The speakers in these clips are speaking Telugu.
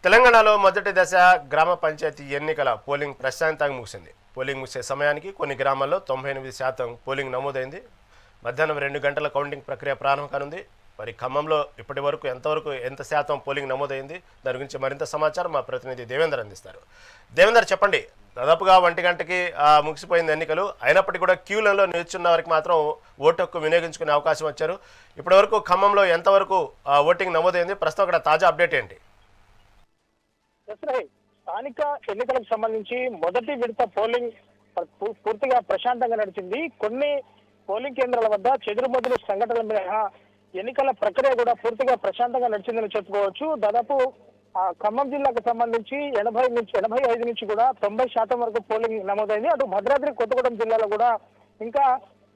తెలంగాణలో మొదటి దశ గ్రామ పంచాయతీ ఎన్నికల పోలింగ్ ప్రశాంతంగా ముగిసింది. పోలింగ్ ముగిసే సమయానికి కొన్ని గ్రామాల్లో 98% పోలింగ్ నమోదైంది. మధ్యాహ్నం 2 గంటల కౌంటింగ్ ప్రక్రియ ప్రారంభం కానుంది. మరి ఖమ్మంలో ఇప్పటి వరకు ఎంత శాతం పోలింగ్ నమోదైంది, దాని గురించి మరింత సమాచారం మా ప్రతినిధి దేవేందర్ అందిస్తారు. దేవేందర్, చెప్పండి. దాదాపుగా 1 గంటకి ముగిసిపోయింది ఎన్నికలు. అయినప్పటికీ కూడా క్యూలలో నిల్చున్న వారికి మాత్రం ఓటు హక్కు వినియోగించుకునే అవకాశం వచ్చారు. ఇప్పటి వరకు ఖమ్మంలో ఎంతవరకు ఓటింగ్ నమోదైంది, ప్రస్తుతం అక్కడ తాజా అప్డేట్ ఏంటి? స్థానిక ఎన్నికలకు సంబంధించి మొదటి విడత పోలింగ్ పూర్తిగా ప్రశాంతంగా నడిచింది. కొన్ని పోలింగ్ కేంద్రాల వద్ద చెదురుమదురు సంఘటనల మినహా ఎన్నికల ప్రక్రియ కూడా పూర్తిగా ప్రశాంతంగా నడిచిందని చెప్పుకోవచ్చు. దాదాపు ఖమ్మం జిల్లాకు సంబంధించి 85 నుంచి కూడా 90% వరకు పోలింగ్ నమోదైంది. అటు భద్రాద్రి కొత్తగూడెం జిల్లాలో కూడా ఇంకా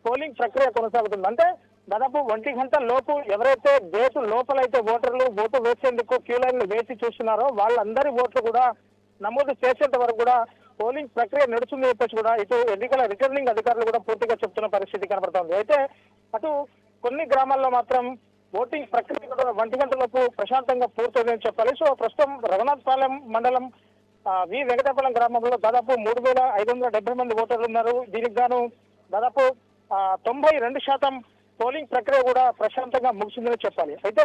పోలింగ్ ప్రక్రియ కొనసాగుతుంది. అంటే దాదాపు 1 గంట లోపు ఎవరైతే గేటు లోపలైతే ఓటర్లు ఓటు వేసేందుకు క్యూ లైన్లు వేసి చూస్తున్నారో వాళ్ళందరి ఓట్లు కూడా నమోదు చేసేంత వరకు కూడా పోలింగ్ ప్రక్రియ నడుస్తుంది చెప్పేసి కూడా ఇటు ఎన్నికల రిటర్నింగ్ అధికారులు కూడా పూర్తిగా చెప్తున్న పరిస్థితి కనబడుతోంది. అయితే అటు కొన్ని గ్రామాల్లో మాత్రం ఓటింగ్ ప్రక్రియ కూడా 1 గంట లోపు ప్రశాంతంగా పూర్తయిందని చెప్పాలి. సో ప్రస్తుతం రఘునాథపాలెం మండలం వి వెంకటాపాలెం గ్రామంలో దాదాపు 3570 మంది ఓటర్లు ఉన్నారు. దీనికి గాను దాదాపు 92% పోలింగ్ ప్రక్రియ కూడా ప్రశాంతంగా ముగిసిందని చెప్పాలి. అయితే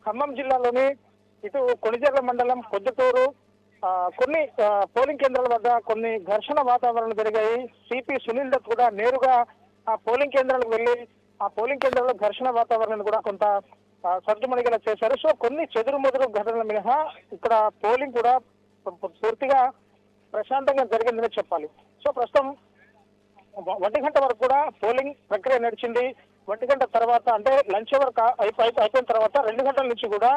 ఖమ్మం జిల్లాలోని ఇటు కొణిజర్ల మండలం పొద్దుటూరు కొన్ని పోలింగ్ కేంద్రాల వద్ద కొన్ని ఘర్షణ వాతావరణం జరిగాయి. సిపి సునీల్ దత్ కూడా నేరుగా ఆ పోలింగ్ కేంద్రాలకు వెళ్లి ఆ పోలింగ్ కేంద్రంలో ఘర్షణ వాతావరణాన్ని కూడా కొంత సర్దుమణిగేలా చేశారు. సో కొన్ని చెదురుమదురు ఘటనల మినహా ఇక్కడ పోలింగ్ కూడా పూర్తిగా ప్రశాంతంగా జరిగిందని చెప్పాలి. సో ప్రస్తుతం 1 గంట వరకు కూడా పోలింగ్ ప్రక్రియ నడిచింది. 1 గంట తర్వాత అంటే లంచ్ అవర్ అయిపోయిన తర్వాత 2 గంటల నుంచి కూడా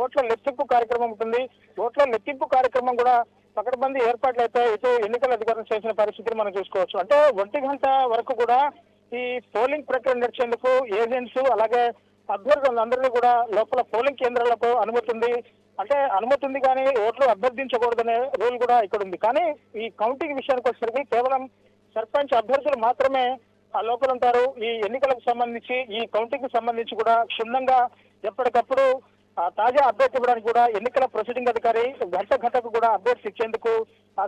ఓట్ల లెక్కింపు కార్యక్రమం ఉంటుంది. ఓట్ల లెక్కింపు కార్యక్రమం కూడా పకడ్బందీ ఏర్పాట్లు అయితే ఇటు ఎన్నికల అధికారులు చేసిన పరిస్థితిని మనం చూసుకోవచ్చు. అంటే 1 గంట వరకు కూడా ఈ పోలింగ్ ప్రక్రియ నడిచేందుకు ఏజెంట్స్ అలాగే అభ్యర్థులందరినీ కూడా లోపల పోలింగ్ కేంద్రాలకు అనుమతి ఉంది కానీ ఓట్లు అభ్యర్థించకూడదనే రూల్ కూడా ఇక్కడ ఉంది. కానీ ఈ కౌంటింగ్ విషయానికి వచ్చేసరికి కేవలం సర్పంచ్ అభ్యర్థులు మాత్రమే ఆ లోపల ఉంటారు. ఈ ఎన్నికలకు సంబంధించి ఈ కౌంటింగ్ కు సంబంధించి కూడా క్షుణ్ణంగా ఎప్పటికప్పుడు తాజా అప్డేట్ ఇవ్వడానికి కూడా ఎన్నికల ప్రొసీడింగ్ అధికారి గంటకు కూడా అప్డేట్స్ ఇచ్చేందుకు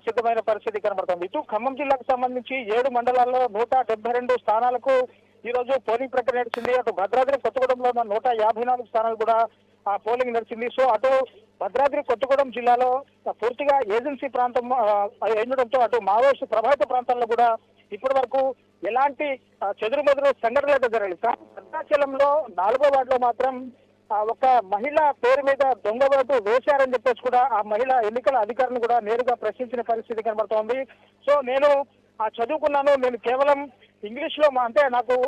సిద్ధమైన పరిస్థితి కనబడుతుంది. ఇటు ఖమ్మం జిల్లాకు సంబంధించి 7 మండలాల్లో 172 స్థానాలకు ఈ రోజు పోలింగ్ ప్రక్రియ నడిచింది. అటు భద్రాద్రి కొత్తగూడెంలో 154 స్థానాలు కూడా ఆ పోలింగ్ నడిచింది. సో అటు భద్రాద్రి కొత్తగూడెం జిల్లాలో పూర్తిగా ఏజెన్సీ ప్రాంతం ఉండడంతో అటు మావోయిస్టు ప్రభావిత ప్రాంతాల్లో కూడా ఇప్పటి వరకు ఎలాంటి చెదురుమదురు సంఘటనలు అయితే జరగలేదు. భద్రాచలంలో 4వ వార్డులో మాత్రం ఒక మహిళ పేరు మీద దొంగ ఓటు వేశారని చెప్పేసి కూడా ఆ మహిళ ఎన్నికల అధికారులను కూడా నేరుగా ప్రశ్నించిన పరిస్థితి కనబడుతోంది. సో నేను చదువుకున్నాను, నేను కేవలం ఇంగ్లీష్ లో అంటే నాకు